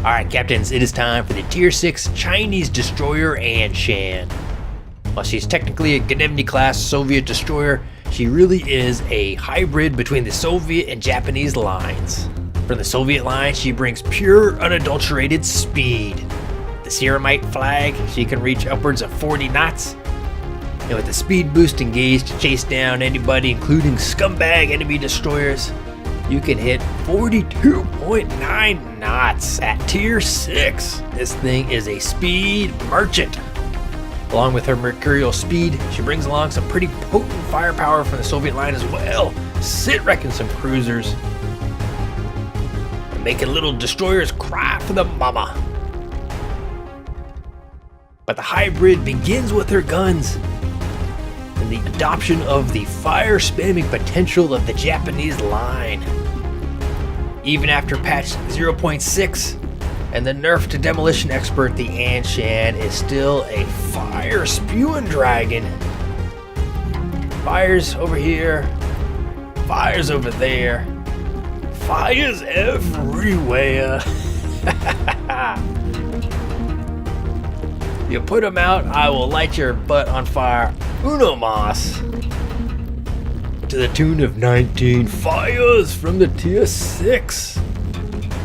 Alright captains, it is time for the Tier 6 Chinese destroyer An Shan. While she's technically a Gnemni class Soviet destroyer, she really is a hybrid between the Soviet and Japanese lines. From the Soviet line, she brings pure, unadulterated speed. The Ceramite flag, she can reach upwards of 40 knots. And with the speed boost engaged to chase down anybody, including scumbag enemy destroyers, you can hit 42.9 knots at Tier 6. This thing is a speed merchant. Along with her mercurial speed, she brings along some pretty potent firepower from the Soviet line as well, sit-wrecking some cruisers and making little destroyers cry for the mama. But the hybrid begins with her guns and the adoption of the fire-spamming potential of the Japanese line. Even after patch 0.6 and the nerf to demolition expert, the An Shan is still a fire-spewing dragon. Fires over here, fires over there, fires everywhere. You put them out, I will light your butt on fire. Uno mas. To the tune of 19 fires from the Tier 6.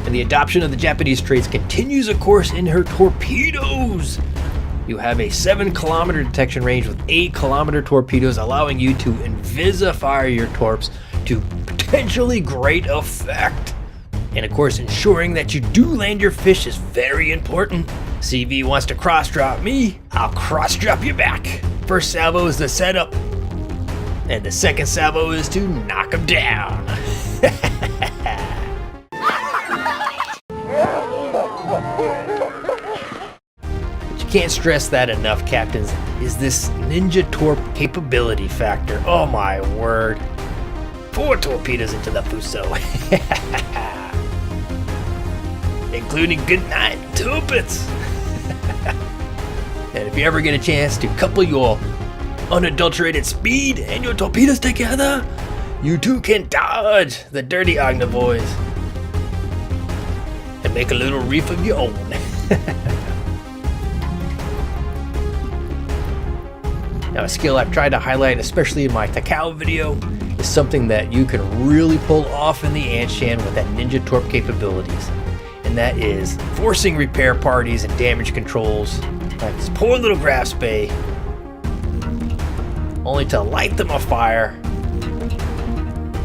And the adoption of the Japanese traits continues, of course, in her torpedoes. You have a 7-kilometer detection range with 8-kilometer torpedoes, allowing you to invisifire your torps to potentially great effect. And of course, ensuring that you do land your fish is very important. CV wants to cross-drop me, I'll cross-drop you back. First salvo is the setup, and the second salvo is to knock him down. But you can't stress that enough, captains, is this ninja torp capability factor. Oh my word. 4 torpedoes into the fuso. Including goodnight tuppets. And if you ever get a chance to couple your unadulterated speed and your torpedoes together, you too can dodge the dirty Agna boys and make a little reef of your own. Now, a skill I've tried to highlight, especially in my Takao video, is something that you can really pull off in the An Shan with that ninja torp capabilities. And that is forcing repair parties and damage controls, like this poor little grass bay, only to light them afire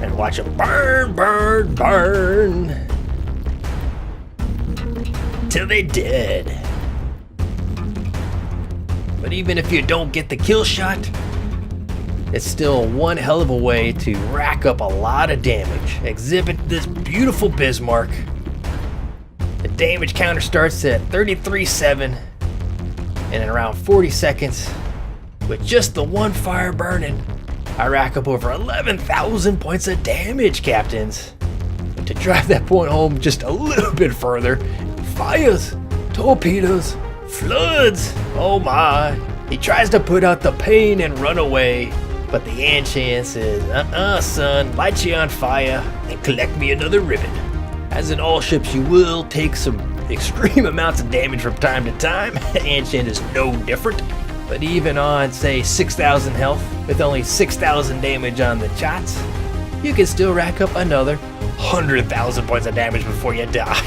and watch them burn, burn, burn till they dead. But even if you don't get the kill shot, it's still one hell of a way to rack up a lot of damage. Exhibit this beautiful Bismarck. The damage counter starts at 33.7, and in around 40 seconds, with just the one fire burning, I rack up over 11,000 points of damage, captains. And to drive that point home just a little bit further, fires, torpedoes, floods, oh my. He tries to put out the pain and run away, but the An Shan says, son, light you on fire and collect me another ribbon. As in all ships, you will take some extreme amounts of damage from time to time. An Shan is no different. But even on, say, 6,000 health, with only 6,000 damage on the shots, you can still rack up another 100,000 points of damage before you die.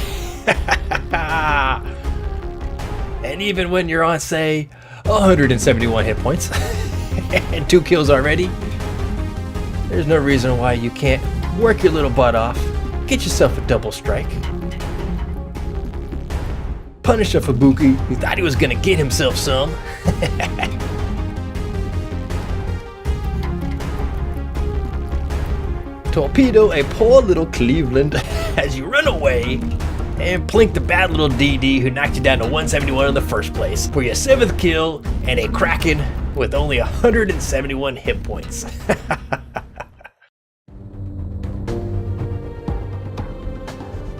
And even when you're on, say, 171 hit points, and 2 kills already, there's no reason why you can't work your little butt off, get yourself a double strike, punish a Fubuki who thought he was gonna get himself some. Torpedo a poor little Cleveland as you run away, and plink the bad little DD who knocked you down to 171 in the first place for your 7th kill and a Kraken with only 171 hit points.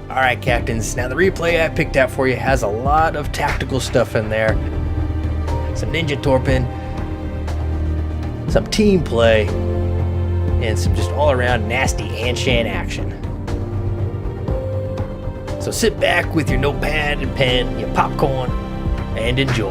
Alright captains, now the replay I picked out for you has a lot of tactical stuff in there. Some ninja torping, some team play, and some just all around nasty An Shan action. So sit back with your notepad and pen, your popcorn, and enjoy.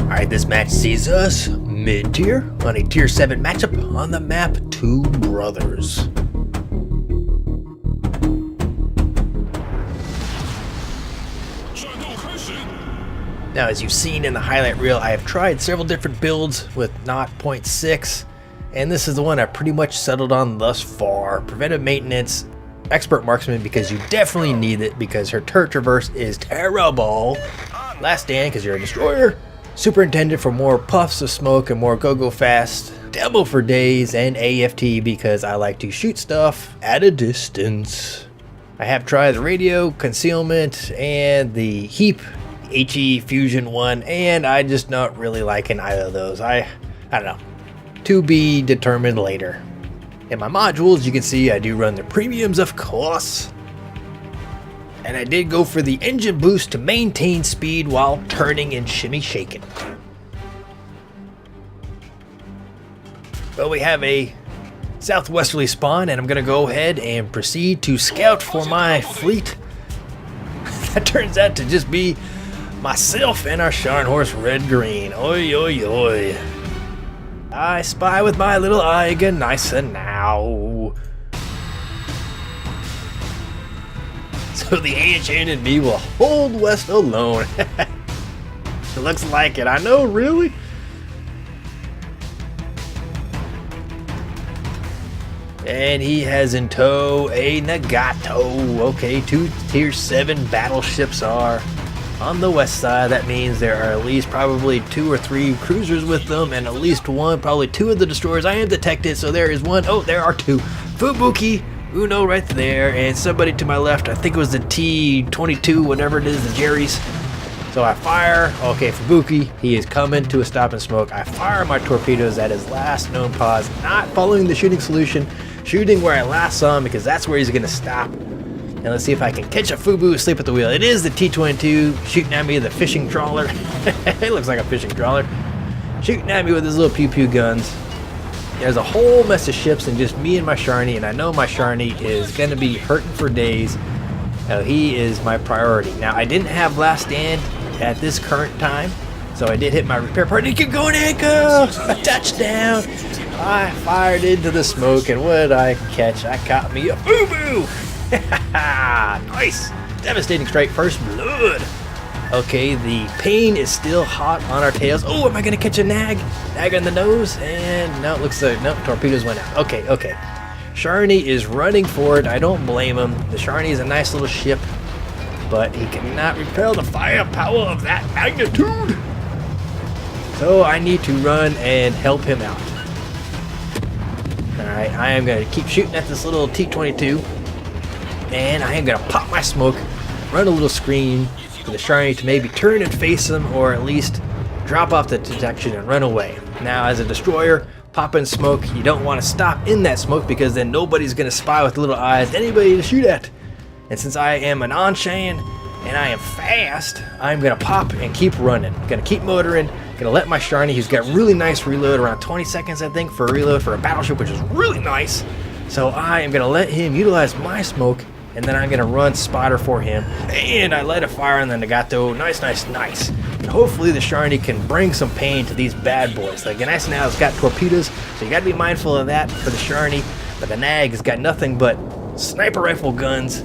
Alright, this match sees us mid-tier on a tier 7 matchup on the map Two Brothers. Now, as you've seen in the highlight reel, I have tried several different builds with 0.6, and this is the one I pretty much settled on thus far. Preventive maintenance, expert marksman, because you definitely need it because her turret traverse is terrible. Last stand, because you're a destroyer. Superintendent for more puffs of smoke and more go-go fast. Demo for days, and AFT because I like to shoot stuff at a distance. I have tried the radio, concealment, and the heap HE fusion one, and I just not really liking either of those. I don't know. To be determined later. In my modules, you can see I do run the premiums, of course. And I did go for the engine boost to maintain speed while turning and shimmy shaking. Well, we have a southwesterly spawn, and I'm going to go ahead and proceed to scout for my fleet. That turns out to just be myself and our Shan horse Red Green. Oi, oi, oi. I spy with my little eye again, nice and now. So the Anshan and me will hold west alone. It looks like it, I know, really? And he has in tow a Nagato. Okay, 2 tier 7 battleships are on the west side. That means there are at least probably 2 or 3 cruisers with them, and at least 1, probably 2 of the destroyers. I am detected, so there is 1. Oh, there are 2. Fubuki, Uno right there, and somebody to my left. I think it was the T-22, whatever it is, the Jerry's. So I fire. Okay, Fubuki, he is coming to a stop and smoke. I fire my torpedoes at his last known pause, not following the shooting solution, shooting where I last saw him because that's where he's going to stop. And let's see if I can catch a Fubu asleep at the wheel. It is the T-22 shooting at me, the fishing trawler. It looks like a fishing trawler. Shooting at me with his little pew-pew guns. There's a whole mess of ships and just me and my Sharny, and I know my Sharny is going to be hurting for days. He is my priority. Now, I didn't have last stand at this current time, so I did hit my repair part. Keep going, Anko! Touchdown! I fired into the smoke, and what did I catch? I caught me a Fubu! Nice! Devastating strike, first blood. Okay, the pain is still hot on our tails. Oh, am I gonna catch a nag? Nag on the nose? And no, it looks like, no, torpedoes went out. Okay, okay. Sharny is running for it. I don't blame him. The Sharny is a nice little ship, but he cannot repel the firepower of that magnitude. So I need to run and help him out. Alright, I am gonna keep shooting at this little T-22. And I am going to pop my smoke, run a little screen for the Sharny to maybe turn and face him, or at least drop off the detection and run away. Now, as a destroyer, popping smoke, you don't want to stop in that smoke because then nobody's going to spy with little eyes, anybody to shoot at. And since I am an An Shan and I am fast, I'm going to pop and keep running. Going to keep motoring, going to let my Sharny, who's got really nice reload, around 20 seconds I think for a reload for a battleship, which is really nice. So I am going to let him utilize my smoke, and then I'm going to run spotter for him. And I light a fire on the Nagato. Nice, nice, nice. And hopefully the Sharny can bring some pain to these bad boys. Like, the nice now has got torpedoes, so you got to be mindful of that for the Sharny. But the Nag has got nothing but sniper rifle guns.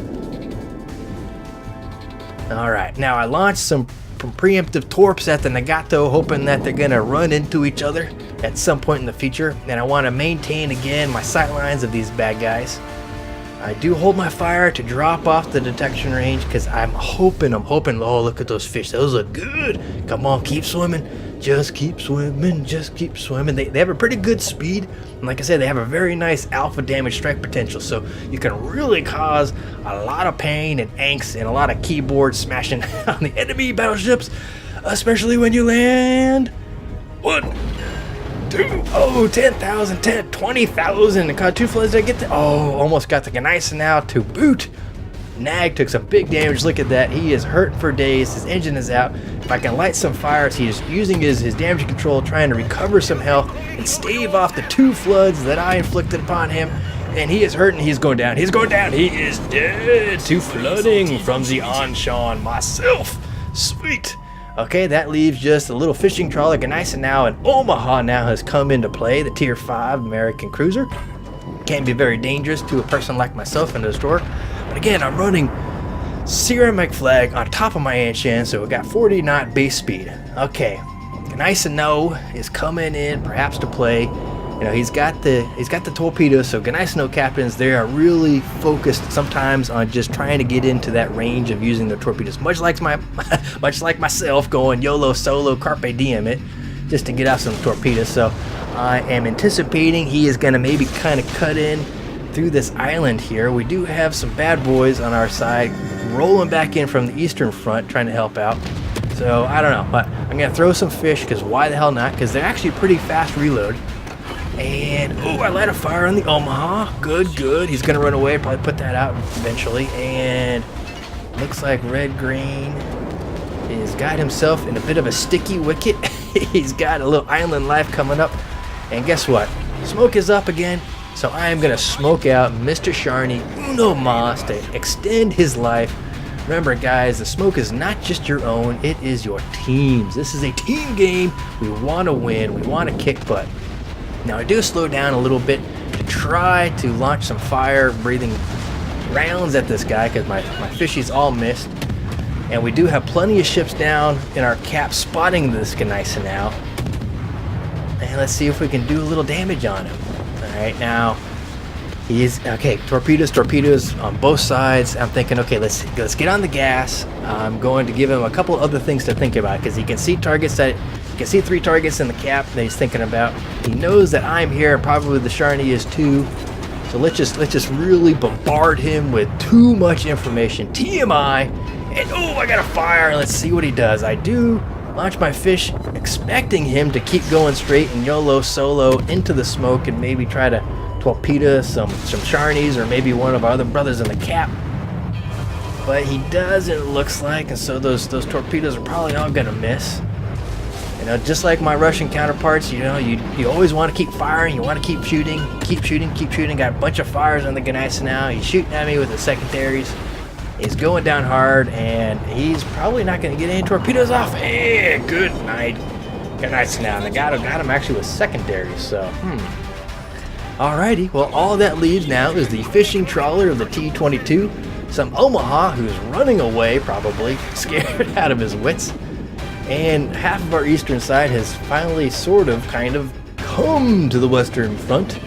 Alright, now I launched some preemptive torps at the Nagato, hoping that they're going to run into each other at some point in the future. And I want to maintain, again, my sight lines of these bad guys. I do hold my fire to drop off the detection range because I'm hoping, oh, look at those fish. Those look good. Come on, keep swimming. Just keep swimming. Just keep swimming. They have a pretty good speed. And like I said, they have a very nice alpha damage strike potential. So you can really cause a lot of pain and angst and a lot of keyboard smashing on the enemy battleships, especially when you land. 1, 2, oh, 10,000, 10, 20,000. Caught 2 flies. Did I get the, oh, almost got the Gneiss now to boot. Nag took some big damage. Look at that. He is hurt for days. His engine is out. If I can light some fires, he is using his damage control, trying to recover some health and stave off the 2 floods that I inflicted upon him. And he is hurting. He's going down. He's going down. He is dead to flooding from the An Shan myself. Sweet. Okay, that leaves just a little fishing trawler. Nice, and now an Omaha now has come into play. The Tier 5 American cruiser. Can be very dangerous to a person like myself in the store. But again, I'm running ceramic flag on top of my An Shan, so we got 40 knot base speed. Okay, Nice and No is coming in perhaps to play. You know, he's got the torpedoes, so Nice and No captains, they are really focused sometimes on just trying to get into that range of using the torpedoes, much like myself, going YOLO solo carpe diem it just to get out some torpedoes. So I am anticipating he is going to maybe kind of cut in through this island here. We do have some bad boys on our side rolling back in from the eastern front trying to help out. So I don't know, but I'm going to throw some fish, because why the hell not, because they're actually pretty fast reload. And oh, I light a fire on the Omaha. Good. He's going to run away, probably put that out eventually. And looks like Red Green has got himself in a bit of a sticky wicket. He's got a little island life coming up. And guess what? Smoke is up again. So I am going to smoke out Mr. Sharny Uno Mas to extend his life. Remember, guys, the smoke is not just your own. It is your team's. This is a team game. We want to win. We want to kick butt. Now, I do slow down a little bit to try to launch some fire-breathing rounds at this guy, because my fishies all missed. And we do have plenty of ships down in our cap spotting this Nice and Now. And let's see if we can do a little damage on him. Alright, now, he is, okay, torpedoes on both sides. I'm thinking, okay, let's get on the gas. I'm going to give him a couple other things to think about, because he can see targets that, you can see 3 targets in the cap that he's thinking about. He knows that I'm here, and probably the Sharny is too. So let's just really bombard him with too much information. TMI, and oh, I got a fire. Let's see what he does. I do launch my fish, expecting him to keep going straight and YOLO solo into the smoke and maybe try to torpedo some Sharnies or maybe one of our other brothers in the cap. But he doesn't, it looks like, and so those torpedoes are probably all gonna miss. You know, just like my Russian counterparts, you know, you always want to keep firing, you want to keep shooting. Got a bunch of fires on the Nice and Now. He's shooting at me with the secondaries. He's going down hard, and he's probably not going to get any torpedoes off. Hey, good night. Nice and Now. And I got him actually with secondaries, so, Alrighty, well, all that leaves now is the fishing trawler of the T-22, some Omaha who's running away, probably, scared out of his wits. And half of our eastern side has finally kind of come to the western front.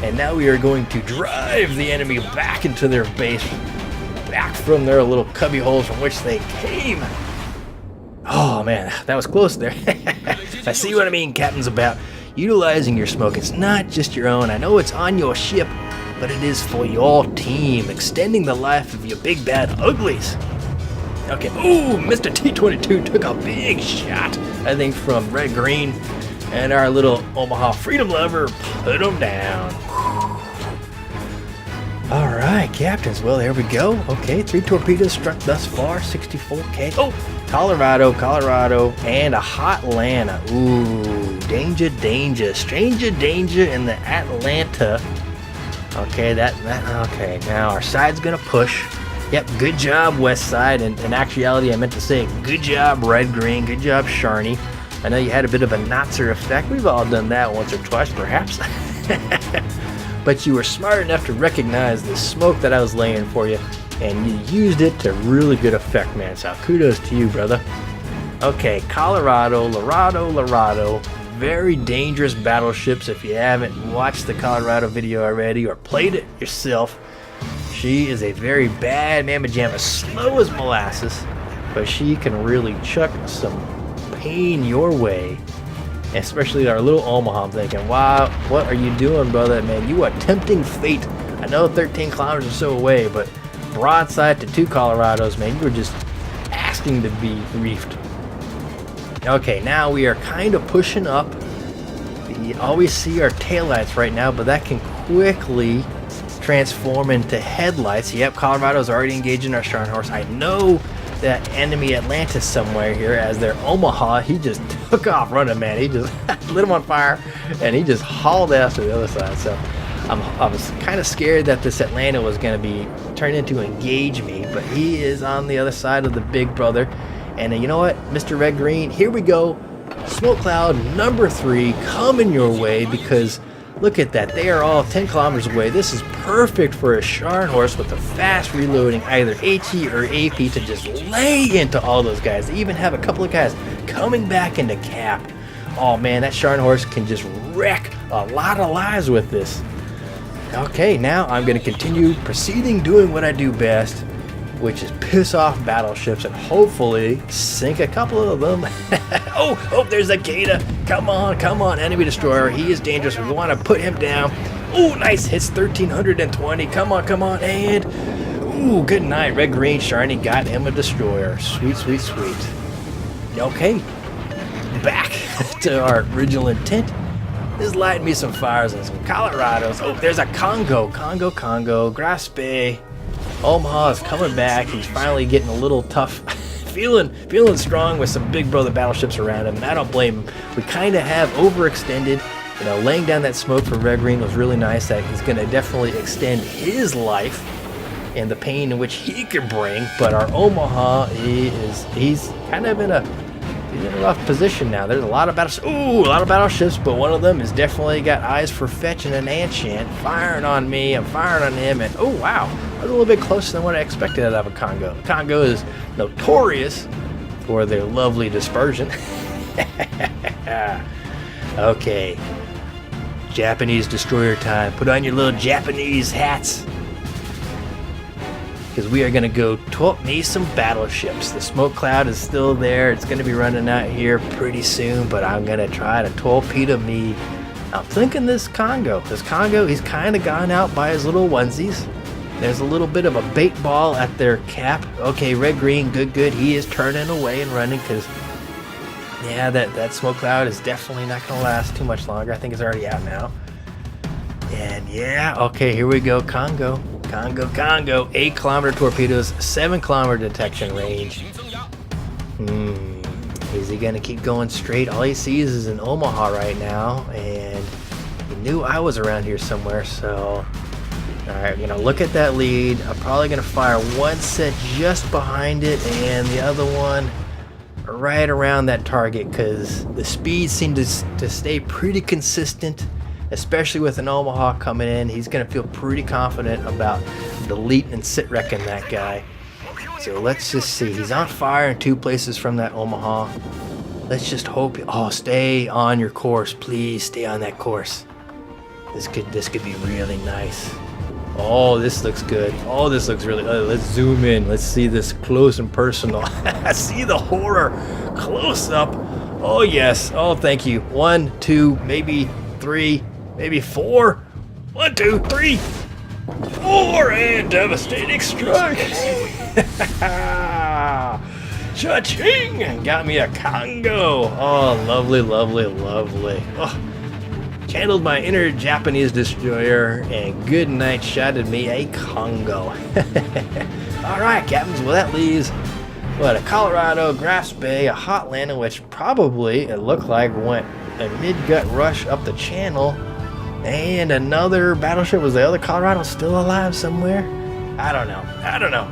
And now we are going to drive the enemy back into their base, back from their little cubby holes from which they came. Oh man, that was close there. I see what I mean, Captain's, about utilizing your smoke. It's not just your own. I know it's on your ship, but it is for your team, extending the life of your big bad uglies. Okay, ooh, Mr. T-22 took a big shot, I think, from Red Green, and our little Omaha freedom lover put him down. Alright, captains, well, there we go. Okay, 3 torpedoes struck thus far, 64K. Oh, Colorado, and a hot Atlanta. Ooh, danger, stranger danger in the Atlanta. Okay, okay, now our side's gonna push. Yep, good job, West Side. And in actuality, I meant to say good job, Red Green. Good job, Sharny. I know you had a bit of a Nazi effect. We've all done that once or twice, perhaps. But you were smart enough to recognize the smoke that I was laying for you, and you used it to really good effect, man. So kudos to you, brother. Okay, Colorado. Very dangerous battleships. If you haven't watched the Colorado video already or played it yourself, she is a very bad mamma jamma, slow as molasses, but she can really chuck some pain your way, especially our little Omaha. I'm thinking, wow, what are you doing, brother? Man, you are tempting fate. I know 13 kilometers or so away, but broadside to 2 Colorados, man, you were just asking to be reefed. Okay, now we are kind of pushing up. You always see our taillights right now, but that can quickly transform into headlights. Yep, Colorado's already engaged in our Scharnhorst. I know that enemy Atlantis somewhere here as their Omaha. He just took off running, man. He just lit him on fire and he just hauled ass to the other side. So I was kind of scared that this Atlanta was going to be turned into engage me, but he is on the other side of the big brother. And you know what, Mr. Red Green, here we go. Smoke cloud number 3 coming your way, because look at that. They are all 10 kilometers away. This is perfect for a Scharnhorst with a fast reloading, either HE or AP, to just lay into all those guys. They even have a couple of guys coming back into cap. Oh man, that Scharnhorst can just wreck a lot of lives with this. Okay, now I'm going to continue proceeding doing what I do best, which is piss off battleships and hopefully sink a couple of them. oh, there's a Gata. Come on, enemy destroyer. He is dangerous. We want to put him down. Oh, nice hits, 1320. Come on, and ooh, good night. Red Green Sharny got him a destroyer. Sweet. Okay, back to our original intent. Is lighting me some fires and some Colorados. Oh, there's a Congo, Graspe. Omaha is coming back. He's finally getting a little tough. feeling strong with some big brother battleships around him, and I don't blame him. We kind of have overextended. You know, laying down that smoke for Red Green was really nice. That he's going to definitely extend his life and the pain in which he could bring. But our Omaha, he's kind of in a rough position now. There's a lot of battleships, but one of them has definitely got eyes for Fetch and an An Shan firing on me. I'm firing on him, and oh wow, I was a little bit closer than what I expected out of a Congo. Congo is notorious for their lovely dispersion. Okay, Japanese destroyer time. Put on your little Japanese hats, because we are going to go torp me some battleships. The smoke cloud is still there. It's going to be running out here pretty soon, but I'm going to try to torpedo me. I'm thinking this Congo, he's kind of gone out by his little onesies. There's a little bit of a bait ball at their cap. Okay, Red Green, good. He is turning away and running, because yeah, that smoke cloud is definitely not going to last too much longer. I think it's already out now. And yeah, okay, here we go, Congo. 8 kilometer torpedoes, 7 kilometer detection range. Is he gonna keep going straight? All he sees is an Omaha right now, and he knew I was around here somewhere, so alright, look at that lead. I'm probably gonna fire one set just behind it and the other one right around that target, because the speeds seem to stay pretty consistent. Especially with an Omaha coming in, he's going to feel pretty confident about deleting and sit wrecking that guy. So let's just see. He's on fire in 2 places from that Omaha. Let's just hope. Oh, stay on your course, please. Stay on that course. This could be really nice. Oh, this looks good. Oh, this looks really. Let's zoom in. Let's see this close and personal. See the horror close up. Oh yes. Oh, thank you. 1, 2, maybe 3. Maybe 4. 1, 2, 3, 4, and devastating strike. Cha-ching! Got me a Congo. Oh, lovely. Oh, channeled my inner Japanese destroyer, and good night shotted me a Congo. All right, captains. Well, that leaves a Colorado, Graspe, a hot landing, which probably it looked like went a mid-gut rush up the channel. And another battleship. Was the other Colorado still alive somewhere? I don't know.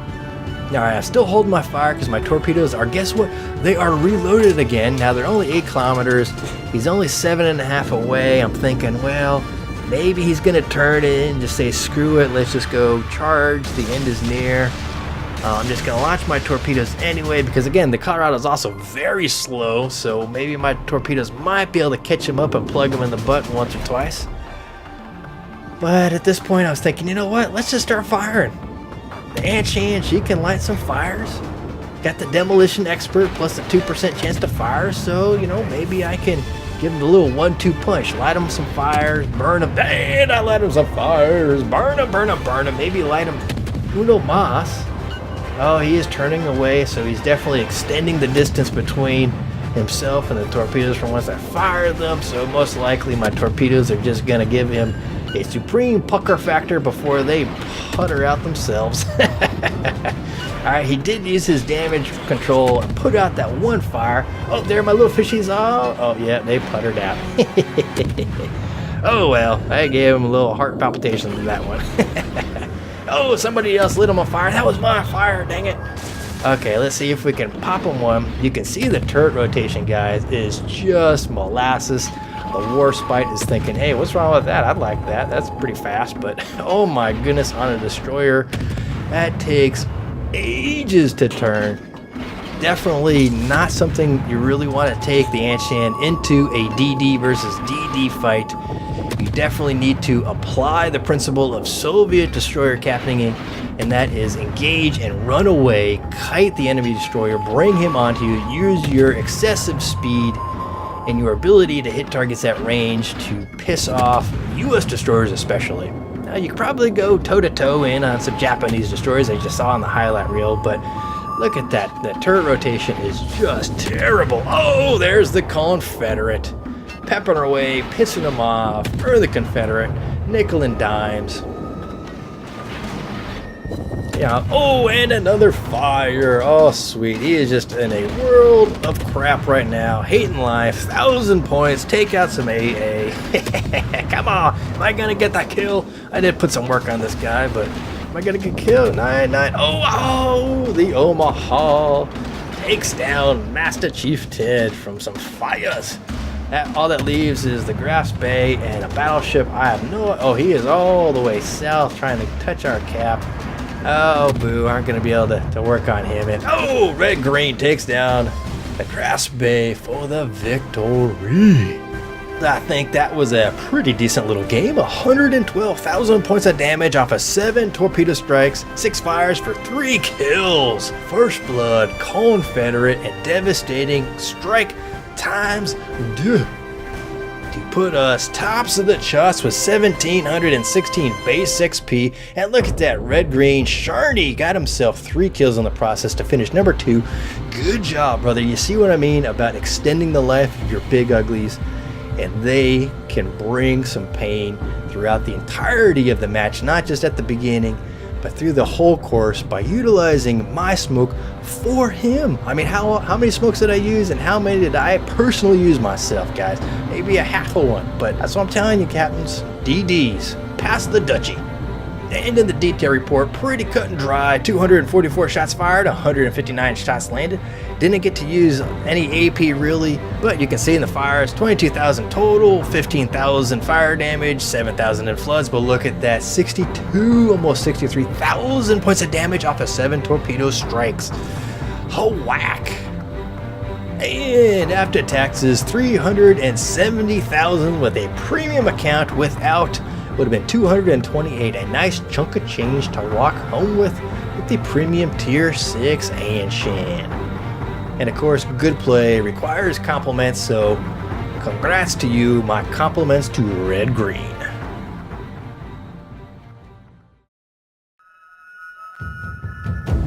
Alright, I'm still holding my fire because my torpedoes are, guess what? They are reloaded again. Now they're only 8 kilometers. He's only 7.5 away. I'm thinking, well, maybe he's going to turn in and just say, screw it, let's just go charge. The end is near. I'm just going to launch my torpedoes anyway, because again, the Colorado is also very slow, so maybe my torpedoes might be able to catch him up and plug him in the butt once or twice. But at this point, I was thinking, you know what? Let's just start firing. The An Shan, she can light some fires. Got the demolition expert plus a 2% chance to fire, so, maybe I can give him a little 1-2 punch. Light him some fires, burn him. And I light him some fires. Burn him. Maybe light him uno mas. Oh, he is turning away, so he's definitely extending the distance between himself and the torpedoes from once I fire them, so most likely my torpedoes are just going to give him a supreme pucker factor before they putter out themselves. Alright, he did use his damage control and put out that one fire. Oh, there my little fishies. Oh yeah, they puttered out. Oh well, I gave him a little heart palpitation to that one. Oh, somebody else lit him on fire. That was my fire, dang it. Okay, let's see if we can pop him one. You can see the turret rotation, guys, is just molasses. The Warspite is thinking, hey, what's wrong with that? I'd like that. That's pretty fast, but oh my goodness, on a destroyer, that takes ages to turn. Definitely not something you really want to take the An Shan into a DD versus DD fight. You definitely need to apply the principle of Soviet destroyer captaining, and that is engage and run away, kite the enemy destroyer, bring him onto you, use your excessive speed and your ability to hit targets at range to piss off US destroyers especially. Now you could probably go toe-to-toe in on some Japanese destroyers as you saw in the highlight reel, but look at that. That turret rotation is just terrible. Oh, there's the Confederate. Peppering away, pissing them off for the Confederate. Nickel and dimes. Yeah. Oh, and another fire. Oh, sweet. He is just in a world of crap right now. Hating life. 1,000 points. Take out some AA. Come on. Am I going to get that kill? I did put some work on this guy, but am I going to get killed? 9-9. Oh, the Omaha takes down Master Chief Ted from some fires. All that leaves is the Grass Bay and a battleship. I have no... Oh, he is all the way south trying to touch our cap. Oh, boo. Aren't going to be able to work on him. And oh, Red Green takes down the Grass Bay for the victory. I think that was a pretty decent little game. 112,000 points of damage off of 7 torpedo strikes, 6 fires for 3 kills. First blood, Confederate, and devastating strike times 2 to put us tops of the charts with 1,716 base XP. And look at that, Red Green Sharny got himself 3 kills in the process to finish number 2. Good job, brother. You see what I mean about extending the life of your big uglies, and they can bring some pain throughout the entirety of the match, not just at the beginning, but through the whole course by utilizing my smoke for him. I mean, how many smokes did I use, and how many did I personally use myself, guys? Maybe a half of one, but that's what I'm telling you, captains. DDs, pass the Dutchie. And in the detail report, pretty cut and dry. 244 shots fired, 159 shots landed. Didn't get to use any AP really, but you can see in the fires, 22,000 total, 15,000 fire damage, 7,000 in floods. But look at that, 62, almost 63,000 points of damage off of 7 torpedo strikes. Oh, whack. And after taxes, 370,000 with a premium account without. Would have been 228, a nice chunk of change to walk home with the premium tier 6 An Shan. And of course, good play requires compliments, so congrats to you. My compliments to Red Green.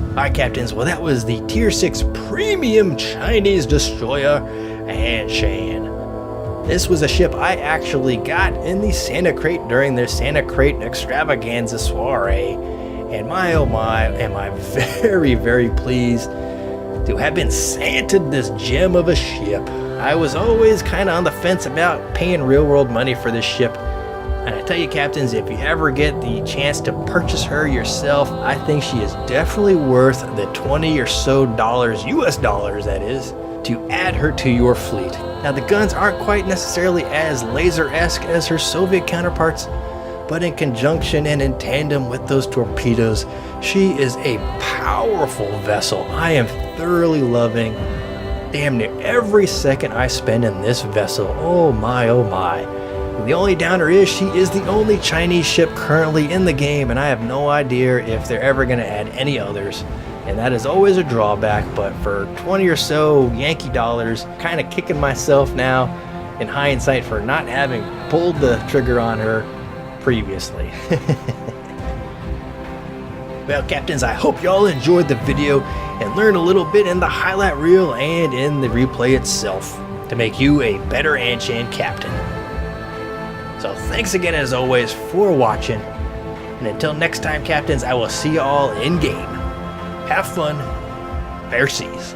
Alright, captains, well, that was the tier 6 premium Chinese destroyer An Shan. This was a ship I actually got in the Santa Crate during their Santa Crate extravaganza soiree. And my oh my, am I very, very pleased to have been Santed this gem of a ship. I was always kind of on the fence about paying real world money for this ship. And I tell you, captains, if you ever get the chance to purchase her yourself, I think she is definitely worth the $20 or so, US dollars that is, to add her to your fleet. Now, the guns aren't quite necessarily as laser-esque as her Soviet counterparts, but in conjunction and in tandem with those torpedoes, she is a powerful vessel. I am thoroughly loving damn near every second I spend in this vessel. Oh my, oh my. The only downer is she is the only Chinese ship currently in the game, and I have no idea if they're ever going to add any others. And that is always a drawback, but for 20 or so Yankee dollars, kind of kicking myself now in hindsight for not having pulled the trigger on her previously. Well, captains, I hope y'all enjoyed the video and learned a little bit in the highlight reel and in the replay itself to make you a better An Shan captain. So thanks again as always for watching. And until next time, Captains, I will see you all in game. Have fun. Fair seas.